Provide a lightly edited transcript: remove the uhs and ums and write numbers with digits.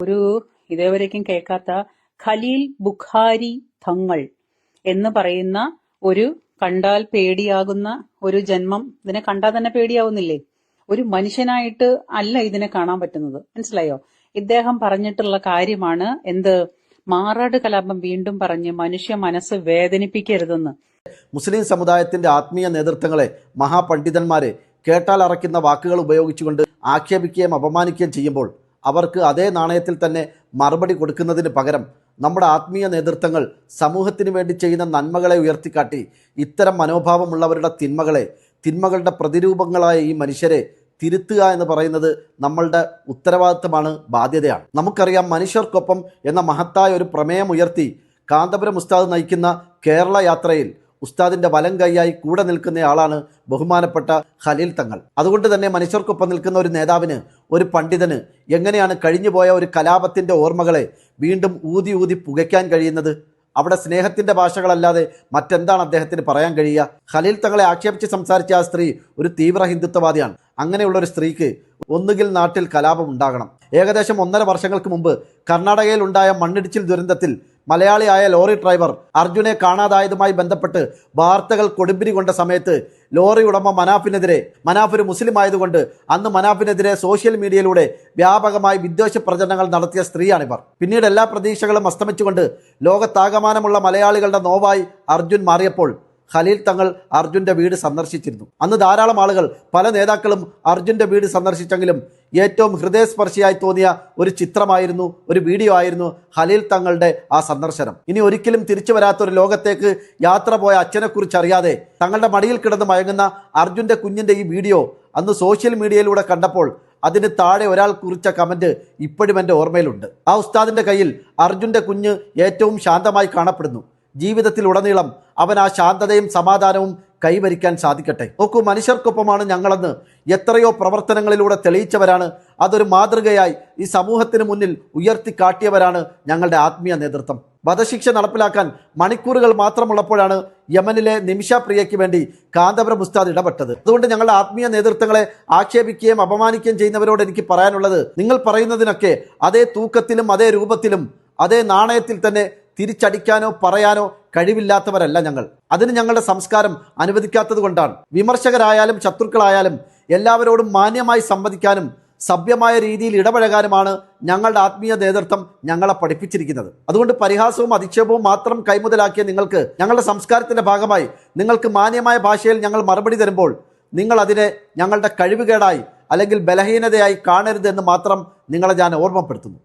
ഒരു ഇതേവരേക്കും കേൾക്കാത്ത ഖലീൽ ബുഖാരി തങ്ങൾ എന്ന് പറയുന്ന ഒരു കണ്ടാൽ പേടിയാകുന്ന ഒരു ജന്മം. ഇതിനെ കണ്ടാൽ തന്നെ പേടിയാവുന്നില്ലേ? ഒരു മനുഷ്യനായിട്ട് അല്ല ഇതിനെ കാണാൻ പറ്റുന്നത്. മനസ്സിലായോ? ഇദ്ദേഹം പറഞ്ഞിട്ടുള്ള കാര്യമാണ് എന്ത്? മാറാട് കലാപം വീണ്ടും പറഞ്ഞ് മനുഷ്യ മനസ്സ് വേദനിപ്പിക്കരുതെന്ന്. മുസ്ലിം സമുദായത്തിന്റെ ആത്മീയ നേതൃത്വങ്ങളെ മഹാപണ്ഡിതന്മാരെ കേട്ടാൽ അറയ്ക്കുന്ന വാക്കുകൾ ഉപയോഗിച്ചുകൊണ്ട് ആക്ഷേപിക്കുകയും അപമാനിക്കുകയും ചെയ്യുമ്പോൾ അവർക്ക് അതേ നാണയത്തിൽ തന്നെ മറുപടി കൊടുക്കുന്നതിന് പകരം നമ്മുടെ ആത്മീയ നേതൃത്വങ്ങൾ സമൂഹത്തിന് വേണ്ടി ചെയ്യുന്ന നന്മകളെ ഉയർത്തിക്കാട്ടി ഇത്തരം മനോഭാവമുള്ളവരുടെ തിന്മകളുടെ പ്രതിരൂപങ്ങളായ ഈ മനുഷ്യരെ തിരുത്തുക എന്ന് പറയുന്നത് നമ്മളുടെ ഉത്തരവാദിത്തമാണ്, ബാധ്യതയാണ്. നമുക്കറിയാം, മനുഷ്യർക്കൊപ്പം എന്ന മഹത്തായ ഒരു പ്രമേയം ഉയർത്തി കാന്തപുരം ഉസ്താദ് നയിക്കുന്ന കേരള യാത്രയിൽ ഉസ്താദിന്റെ വലം കൈയായി കൂടെ നിൽക്കുന്നയാളാണ് ബഹുമാനപ്പെട്ട ഖലീൽ തങ്ങൾ. അതുകൊണ്ട് തന്നെ മനുഷ്യർക്കൊപ്പം നിൽക്കുന്ന ഒരു നേതാവിന്, ഒരു പണ്ഡിതന് എങ്ങനെയാണ് കഴിഞ്ഞുപോയ ഒരു കലാപത്തിന്റെ ഓർമ്മകളെ വീണ്ടും ഊതി ഊതി പുകയ്ക്കാൻ കഴിയുന്നത്? അവിടെ സ്നേഹത്തിന്റെ ഭാഷകളല്ലാതെ മറ്റെന്താണ് അദ്ദേഹത്തിന് പറയാൻ കഴിയുക? ഖലീൽ തങ്ങളെ ആക്ഷേപിച്ച് സംസാരിച്ച ആ സ്ത്രീ ഒരു തീവ്ര ഹിന്ദുത്വവാദിയാണ്. അങ്ങനെയുള്ള ഒരു സ്ത്രീക്ക് ഒന്നുകിൽ നാട്ടിൽ കലാപം ഉണ്ടാകണം. ഏകദേശം 1.5 വർഷങ്ങൾക്ക് മുമ്പ് കർണാടകയിൽ ഉണ്ടായ മണ്ണിടിച്ചിൽ ദുരന്തത്തിൽ മലയാളിയായ ലോറി ഡ്രൈവർ അർജുനെ കാണാതായതുമായി ബന്ധപ്പെട്ട് വാർത്തകൾ കൊടുമ്പിരി കൊണ്ട സമയത്ത് ലോറി ഉടമ മനാഫ് ഒരു മുസ്ലിം ആയതുകൊണ്ട് അന്ന് മനാഫിനെതിരെ സോഷ്യൽ മീഡിയയിലൂടെ വ്യാപകമായി വിദ്വേഷ പ്രചരണങ്ങൾ നടത്തിയ സ്ത്രീയാണിവർ. പിന്നീട് എല്ലാ പ്രതീക്ഷകളും അസ്തമിച്ചുകൊണ്ട് ലോകത്താകമാനമുള്ള മലയാളികളുടെ നോവായി അർജുൻ മാറിയപ്പോൾ ഖലീൽ തങ്ങൾ അർജുൻ്റെ വീട് സന്ദർശിച്ചിരുന്നു. അന്ന് ധാരാളം ആളുകൾ, പല നേതാക്കളും അർജുൻ്റെ വീട് സന്ദർശിച്ചെങ്കിലും ഏറ്റവും ഹൃദയസ്പർശിയായി തോന്നിയ ഒരു ചിത്രമായിരുന്നു, ഒരു വീഡിയോ ആയിരുന്നു ഖലീൽ തങ്ങളുടെ ആ സന്ദർശനം. ഇനി ഒരിക്കലും തിരിച്ചു വരാത്തൊരു ലോകത്തേക്ക് യാത്ര പോയ അച്ഛനെക്കുറിച്ച് അറിയാതെ തങ്ങളുടെ മടിയിൽ കിടന്ന് മയങ്ങുന്ന അർജുൻ്റെ കുഞ്ഞിൻ്റെ ഈ വീഡിയോ അന്ന് സോഷ്യൽ മീഡിയയിലൂടെ കണ്ടപ്പോൾ അതിന് താഴെ ഒരാൾ കുറിച്ച കമന്റ് ഇപ്പോഴും എൻ്റെ ഓർമ്മയിലുണ്ട്. ആ ഉസ്താദിൻ്റെ കയ്യിൽ അർജുൻ്റെ കുഞ്ഞ് ഏറ്റവും ശാന്തമായി കാണപ്പെടുന്നു. ജീവിതത്തിലുടനീളം അവൻ ആ ശാന്തതയും സമാധാനവും കൈവരിക്കാൻ സാധിക്കട്ടെ. നോക്കൂ, മനുഷ്യർക്കൊപ്പമാണ് ഞങ്ങളെന്ന് എത്രയോ പ്രവർത്തനങ്ങളിലൂടെ തെളിയിച്ചവരാണ്. അതൊരു മാതൃകയായി ഈ സമൂഹത്തിന് മുന്നിൽ ഉയർത്തിക്കാട്ടിയവരാണ് ഞങ്ങളുടെ ആത്മീയ നേതൃത്വം. വധശിക്ഷ നടപ്പിലാക്കാൻ മണിക്കൂറുകൾ മാത്രമുള്ളപ്പോഴാണ് യമനിലെ നിമിഷ പ്രിയയ്ക്ക് വേണ്ടി കാന്തപുരം ഉസ്താദ് ഇടപെട്ടത്. അതുകൊണ്ട് ഞങ്ങളുടെ ആത്മീയ നേതൃത്വങ്ങളെ ആക്ഷേപിക്കുകയും അപമാനിക്കുകയും ചെയ്യുന്നവരോട് എനിക്ക് പറയാനുള്ളത്, നിങ്ങൾ പറയുന്നതിനൊക്കെ അതേ തൂക്കത്തിലും അതേ രൂപത്തിലും അതേ നാണയത്തിൽ തന്നെ തിരിച്ചടിക്കാനോ പറയാനോ കഴിവില്ലാത്തവരല്ല ഞങ്ങൾ. അതിന് ഞങ്ങളുടെ സംസ്കാരം അനുവദിക്കാത്തത് കൊണ്ടാണ്. വിമർശകരായാലും ശത്രുക്കളായാലും എല്ലാവരോടും മാന്യമായി സംവദിക്കാനും സഭ്യമായ രീതിയിൽ ഇടപഴകാനുമാണ് ഞങ്ങളുടെ ആത്മീയ നേതൃത്വം ഞങ്ങളെ പഠിപ്പിച്ചിരിക്കുന്നത്. അതുകൊണ്ട് പരിഹാസവും അധിക്ഷേപവും മാത്രം കൈമുതലാക്കിയ നിങ്ങൾക്ക് ഞങ്ങളുടെ സംസ്കാരത്തിന്റെ ഭാഗമായി നിങ്ങൾക്ക് മാന്യമായ ഭാഷയിൽ ഞങ്ങൾ മറുപടി തരുമ്പോൾ നിങ്ങൾ അതിനെ ഞങ്ങളുടെ കഴിവുകേടായി അല്ലെങ്കിൽ ബലഹീനതയായി കാണരുതെന്ന് മാത്രം നിങ്ങളെ ഞാൻ ഓർമ്മപ്പെടുത്തുന്നു.